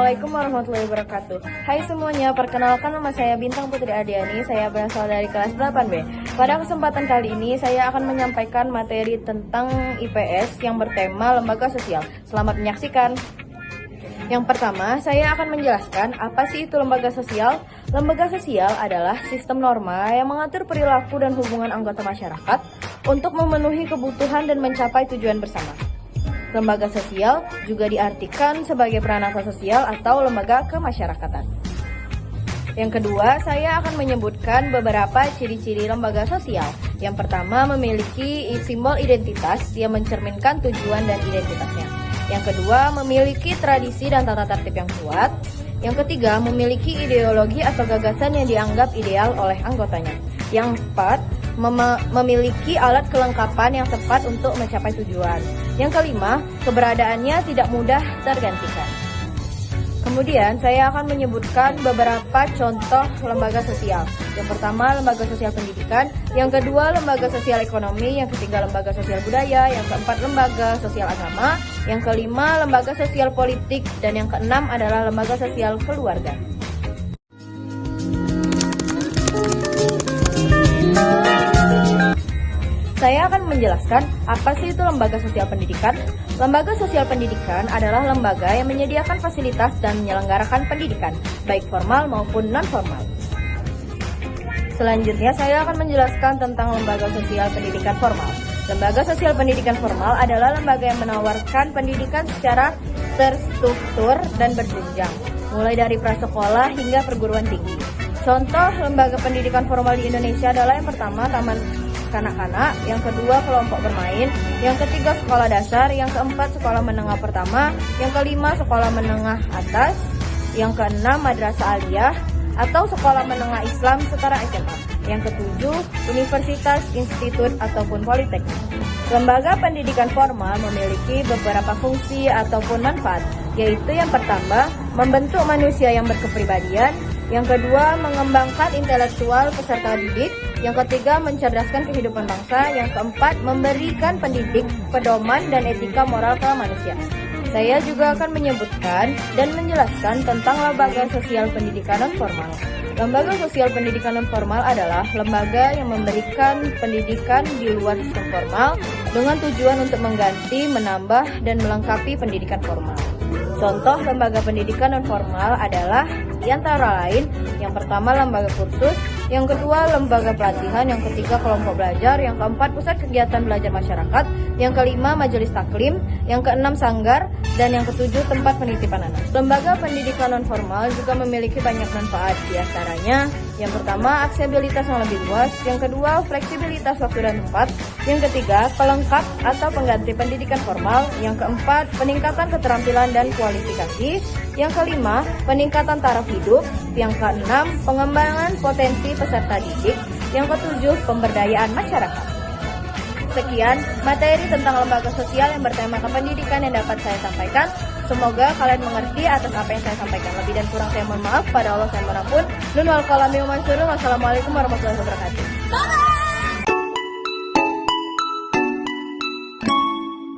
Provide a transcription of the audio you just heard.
Assalamualaikum warahmatullahi wabarakatuh. Hai semuanya, perkenalkan nama saya Bintang Putri Adiani. Saya berasal dari kelas 8B. Pada kesempatan kali ini saya akan menyampaikan materi tentang IPS yang bertema lembaga sosial. Selamat menyaksikan. Yang pertama, saya akan menjelaskan apa sih itu lembaga sosial. Lembaga sosial adalah sistem norma yang mengatur perilaku dan hubungan anggota masyarakat untuk memenuhi kebutuhan dan mencapai tujuan bersama. Lembaga sosial juga diartikan sebagai peranata sosial atau lembaga kemasyarakatan. Yang kedua, saya akan menyebutkan beberapa ciri-ciri lembaga sosial. Yang pertama, memiliki simbol identitas yang mencerminkan tujuan dan identitasnya. Yang kedua, memiliki tradisi dan tata tertib yang kuat. Yang ketiga, memiliki ideologi atau gagasan yang dianggap ideal oleh anggotanya. Yang keempat, memiliki alat kelengkapan yang tepat untuk mencapai tujuan. Yang kelima, keberadaannya tidak mudah tergantikan. Kemudian, saya akan menyebutkan beberapa contoh lembaga sosial. Yang pertama, lembaga sosial pendidikan. Yang kedua, lembaga sosial ekonomi. Yang ketiga, lembaga sosial budaya. Yang keempat, lembaga sosial agama. Yang kelima, lembaga sosial politik. Dan yang keenam adalah lembaga sosial keluarga. Saya akan menjelaskan apa sih itu lembaga sosial pendidikan. Lembaga sosial pendidikan adalah lembaga yang menyediakan fasilitas dan menyelenggarakan pendidikan, baik formal maupun non-formal. Selanjutnya, saya akan menjelaskan tentang lembaga sosial pendidikan formal. Lembaga sosial pendidikan formal adalah lembaga yang menawarkan pendidikan secara terstruktur dan berjenjang, mulai dari prasekolah hingga perguruan tinggi. Contoh lembaga pendidikan formal di Indonesia adalah yang pertama, taman kanak-kanak, yang kedua kelompok bermain, yang ketiga sekolah dasar, yang keempat sekolah menengah pertama, yang kelima sekolah menengah atas, yang keenam madrasah aliyah atau sekolah menengah Islam setara SMA, yang ketujuh universitas, institut ataupun politeknik. Lembaga pendidikan formal memiliki beberapa fungsi ataupun manfaat, yaitu yang pertama, membentuk manusia yang berkepribadian, yang kedua, mengembangkan intelektual peserta didik, yang ketiga, mencerdaskan kehidupan bangsa, yang keempat, memberikan pendidik, pedoman, dan etika moral ke manusia. Saya juga akan menyebutkan dan menjelaskan tentang lembaga sosial pendidikan non-formal. Lembaga sosial pendidikan non-formal adalah lembaga yang memberikan pendidikan di luar sistem formal dengan tujuan untuk mengganti, menambah, dan melengkapi pendidikan formal. Contoh lembaga pendidikan non-formal adalah di antara lain, yang pertama lembaga kursus, yang kedua lembaga pelatihan, yang ketiga kelompok belajar, yang keempat pusat kegiatan belajar masyarakat, yang kelima majelis taklim, yang keenam sanggar, dan yang ketujuh tempat penitipan anak. Lembaga pendidikan non-formal juga memiliki banyak manfaat, di antaranya yang pertama aksesibilitas yang lebih luas, yang kedua fleksibilitas waktu dan tempat, yang ketiga pelengkap atau pengganti pendidikan formal, yang keempat peningkatan keterampilan dan kualifikasi, yang kelima peningkatan taraf hidup, yang keenam pengembangan potensi peserta didik, yang ketujuh pemberdayaan masyarakat. Sekian materi tentang lembaga sosial yang bertema kependidikan yang dapat saya sampaikan. Semoga kalian mengerti atas apa yang saya sampaikan. Lebih dan kurang saya mohon maaf. Pada Allah saya mohon ampun. Nun wal qalami wa mansurun. Wassalamualaikum warahmatullahi wabarakatuh.